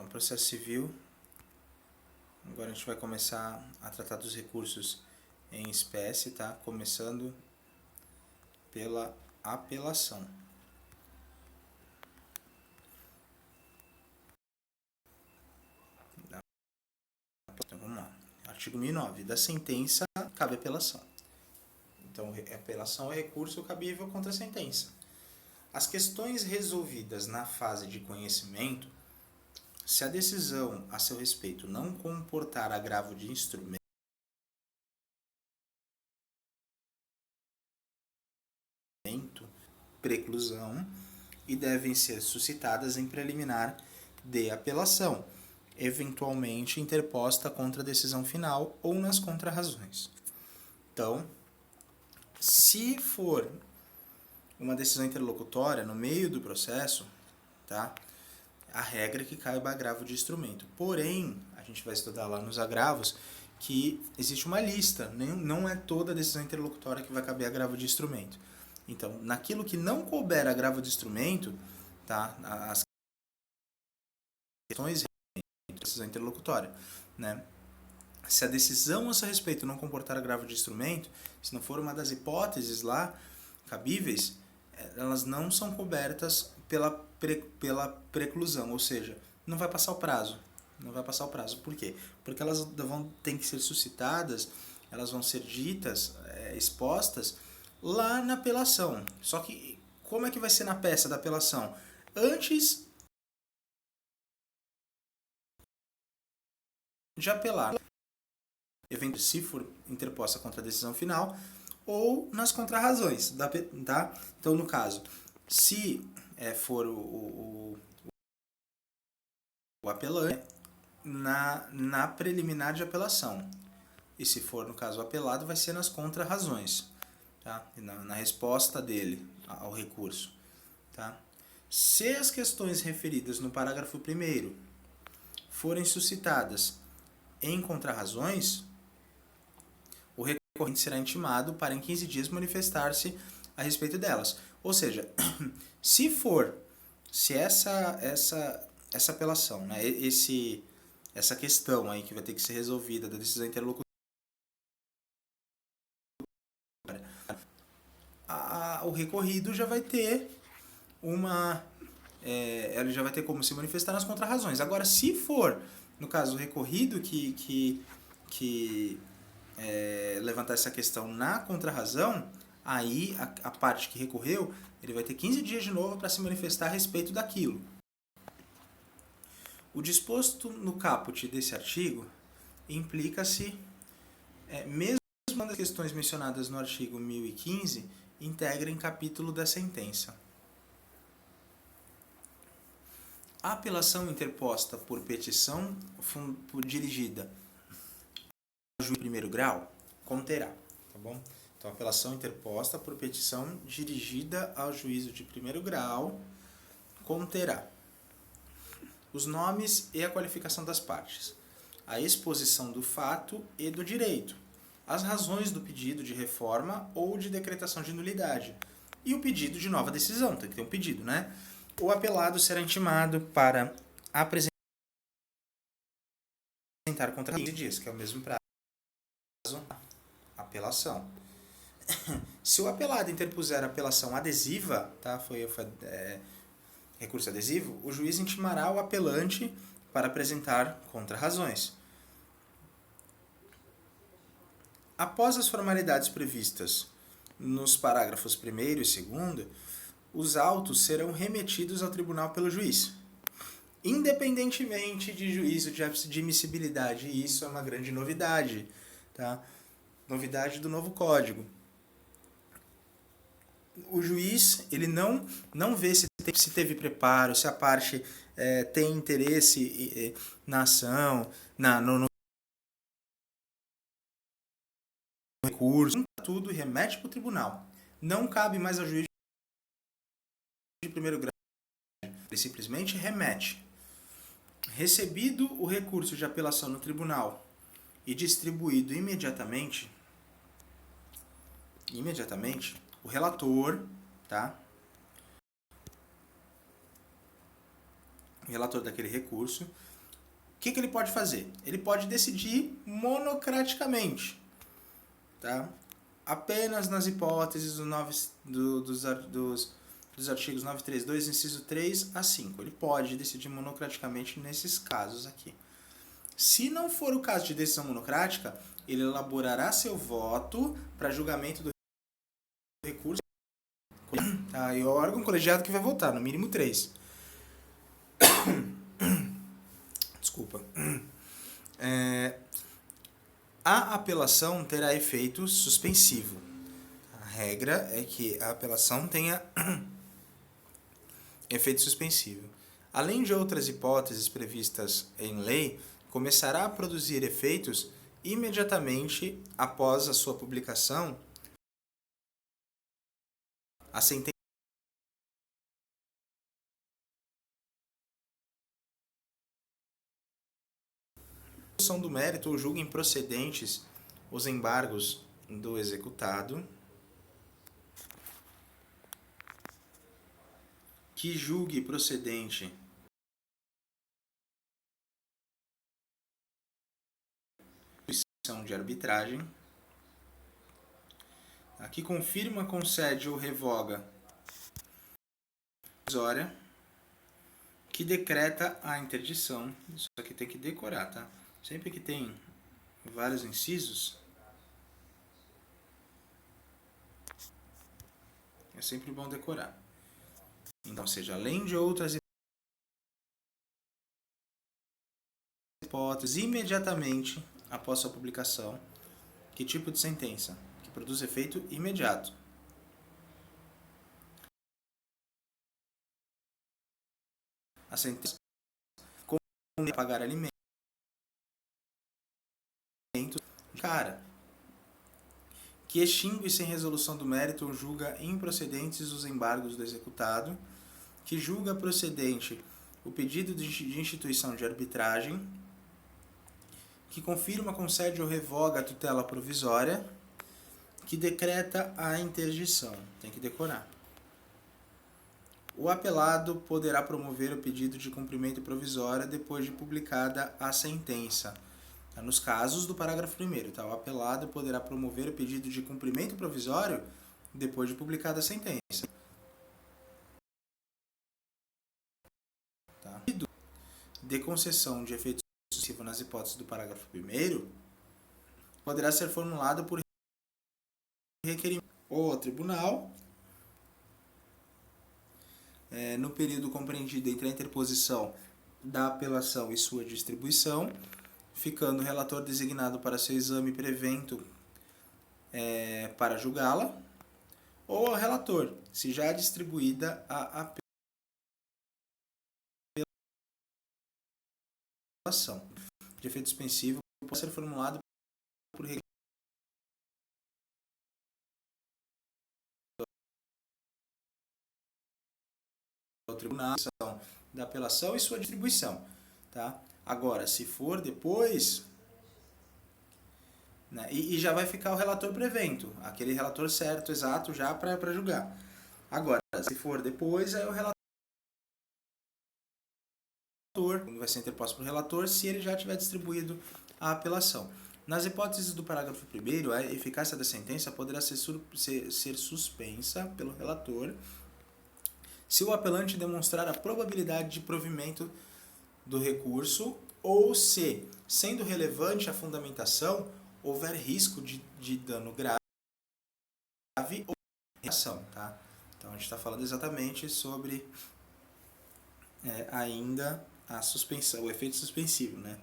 no processo civil, agora a gente vai começar a tratar dos recursos em espécie, tá? Começando pela apelação. Então vamos lá. Artigo 1009. Da sentença cabe apelação. Então, apelação é recurso cabível contra a sentença. As questões resolvidas na fase de conhecimento, se a decisão a seu respeito não comportar agravo de instrumento, preclusão, e devem ser suscitadas em preliminar de apelação, eventualmente interposta contra a decisão final ou nas contrarrazões. Então, se for uma decisão interlocutória no meio do processo, tá? A regra é que caiba agravo de instrumento. Porém, a gente vai estudar lá nos agravos que existe uma lista, não é toda decisão interlocutória que vai caber agravo de instrumento. Então, naquilo que não couber agravo de instrumento, tá? As questões de decisão interlocutória, né? Se a decisão a seu respeito não comportar agravo de instrumento, se não for uma das hipóteses lá cabíveis, elas não são cobertas pela preclusão, ou seja, não vai passar o prazo. Não vai passar o prazo. Por quê? Porque elas ter que ser suscitadas, elas vão ser ditas, expostas lá na apelação. Só que como é que vai ser na peça da apelação? Antes de apelar, se for interposta contra a decisão final, ou nas contrarrazões, tá? Então, no caso, se for o apelante, na preliminar de apelação. E se for, no caso, o apelado, vai ser nas contrarrazões, tá? Na resposta dele ao recurso, tá? Se as questões referidas no parágrafo 1º forem suscitadas em contrarrazões, o recorrente será intimado para em 15 dias manifestar-se a respeito delas. Ou seja, se essa apelação, né, essa questão aí que vai ter que ser resolvida da decisão interlocutória, o recorrido já vai ter ele já vai ter como se manifestar nas contrarrazões. Agora, se for, no caso, o recorrido que levantar essa questão na contrarrazão, aí a parte que recorreu, ele vai ter 15 dias de novo para se manifestar a respeito daquilo. O disposto no caput desse artigo implica-se, mesmo as questões mencionadas no artigo 1015 integrem capítulo da sentença. A apelação interposta por petição dirigida ao juiz de primeiro grau conterá, tá bom? Então, a apelação interposta por petição dirigida ao juízo de primeiro grau conterá os nomes e a qualificação das partes, a exposição do fato e do direito, as razões do pedido de reforma ou de decretação de nulidade e o pedido de nova decisão, tem que ter um pedido, né? O apelado será intimado para apresentar contra 15 dias, que é o mesmo prazo, apelação. Se o apelado interpuser apelação adesiva, tá? Recurso adesivo, o juiz intimará o apelante para apresentar contrarrazões. Após as formalidades previstas nos parágrafos 1º e 2º, os autos serão remetidos ao tribunal pelo juiz, independentemente de juízo de admissibilidade. E isso é uma grande novidade, tá? Novidade do novo código. O juiz, ele não vê se teve preparo, se a parte tem interesse na ação, no recurso, tudo remete para o tribunal. Não cabe mais ao juiz de primeiro grau, ele simplesmente remete. Recebido o recurso de apelação no tribunal e distribuído imediatamente, o relator, tá? O relator daquele recurso que ele pode fazer? Ele pode decidir monocraticamente, tá? Apenas nas hipóteses dos artigos 932, inciso 3 a 5. Ele pode decidir monocraticamente nesses casos aqui. Se não for o caso de decisão monocrática, ele elaborará seu voto para julgamento do recurso. Tá? E o órgão colegiado que vai votar, no mínimo 3. Desculpa. A apelação terá efeito suspensivo. A regra é que a apelação tenha efeito suspensivo. Além de outras hipóteses previstas em lei, começará a produzir efeitos imediatamente após a sua publicação a sentença do mérito ou julgue improcedentes os embargos do executado, que julgue procedente de arbitragem, aqui confirma, concede ou revoga provisória, que decreta a interdição. Isso aqui tem que decorar, tá? Sempre que tem vários incisos, é sempre bom decorar. Então, seja, além de outras hipóteses, imediatamente após sua publicação, que tipo de sentença? Que produz efeito imediato. A sentença com pagar alimentos, cara, que extingue sem resolução do mérito ou julga improcedentes os embargos do executado, que julga procedente o pedido de instituição de arbitragem, que confirma, concede ou revoga a tutela provisória, que decreta a interdição. Tem que decorar. O apelado poderá promover o pedido de cumprimento provisório depois de publicada a sentença. Nos casos do parágrafo 1º, tá? O apelado poderá promover o pedido de cumprimento provisório depois de publicada a sentença. Tá? De concessão de efeito suspensivo nas hipóteses do parágrafo 1º, poderá ser formulado por requerimento ou ao tribunal, no período compreendido entre a interposição da apelação e sua distribuição, ficando o relator designado para seu exame prevento para julgá-la, ou ao relator, se já distribuída a apelação. De efeito suspensivo pode ser formulado por ao tribunal da apelação e sua distribuição, tá? Agora, se for depois, né, e já vai ficar o relator prevento, aquele relator certo, exato, já para julgar. Agora, se for depois, aí o relator vai ser interposto para o relator se ele já tiver distribuído a apelação. Nas hipóteses do parágrafo 1º, a eficácia da sentença poderá ser suspensa pelo relator se o apelante demonstrar a probabilidade de provimento do recurso ou se, sendo relevante a fundamentação, houver risco de dano grave ou reação, tá? Então a gente está falando exatamente sobre ainda a suspensão, o efeito suspensivo, né?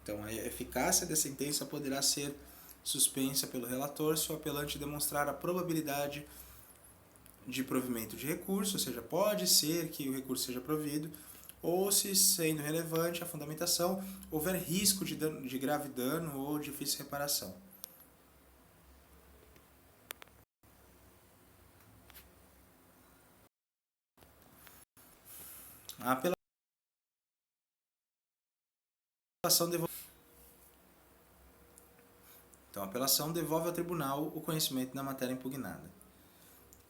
Então a eficácia da sentença poderá ser suspensa pelo relator se o apelante demonstrar a probabilidade de provimento de recurso, ou seja, pode ser que o recurso seja provido, ou se, sendo relevante a fundamentação, houver risco de grave dano ou difícil reparação. A apelação devolve. Então, a apelação devolve ao tribunal o conhecimento da matéria impugnada.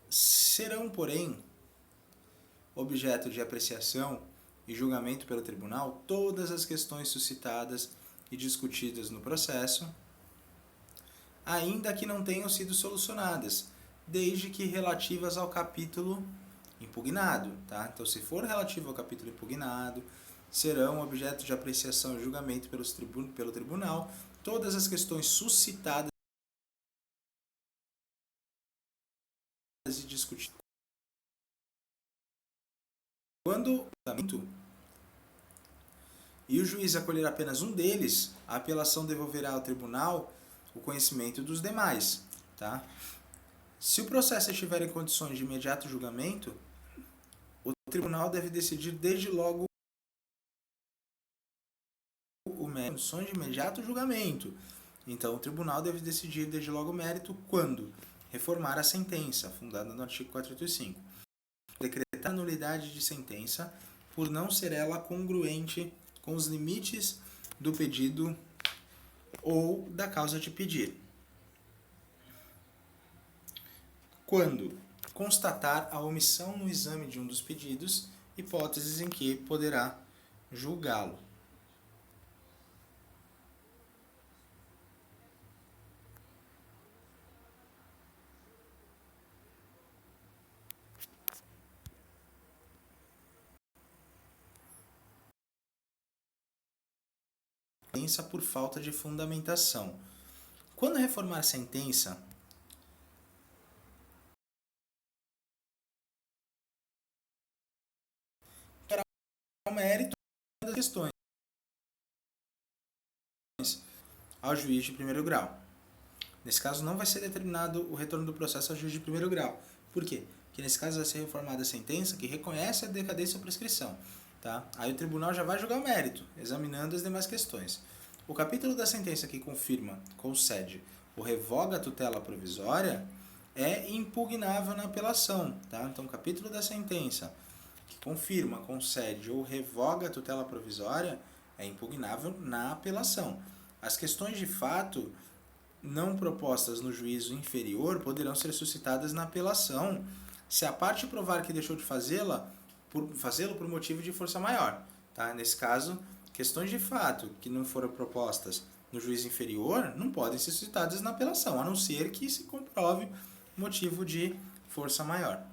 Serão, porém, objeto de apreciação e julgamento pelo tribunal todas as questões suscitadas e discutidas no processo, ainda que não tenham sido solucionadas, desde que relativas ao capítulo impugnado. Tá? Então, se for relativo ao capítulo impugnado, serão objeto de apreciação e julgamento pelo tribunal todas as questões suscitadas e discutidas. Quando e o juiz acolher apenas um deles, a apelação devolverá ao tribunal o conhecimento dos demais. Tá? Se o processo estiver em condições de imediato julgamento, o tribunal deve decidir desde logo condições de imediato julgamento. Então, o tribunal deve decidir desde logo o mérito quando reformar a sentença, fundada no artigo 485. Decretar a nulidade de sentença por não ser ela congruente com os limites do pedido ou da causa de pedir. Quando constatar a omissão no exame de um dos pedidos, hipóteses em que poderá julgá-lo. Sentença por falta de fundamentação. Quando reformar sentença, terá o mérito das questões ao juiz de primeiro grau. Nesse caso, não vai ser determinado o retorno do processo ao juiz de primeiro grau. Por quê? Porque nesse caso vai ser reformada a sentença que reconhece a decadência ou prescrição. Tá? Aí o tribunal já vai julgar o mérito, examinando as demais questões. O capítulo da sentença que confirma, concede ou revoga a tutela provisória é impugnável na apelação. Tá? Então, o capítulo da sentença que confirma, concede ou revoga a tutela provisória é impugnável na apelação. As questões de fato não propostas no juízo inferior poderão ser suscitadas na apelação se a parte provar que deixou de fazê-lo por motivo de força maior. Tá? Nesse caso, questões de fato que não foram propostas no juízo inferior não podem ser suscitadas na apelação, a não ser que se comprove motivo de força maior.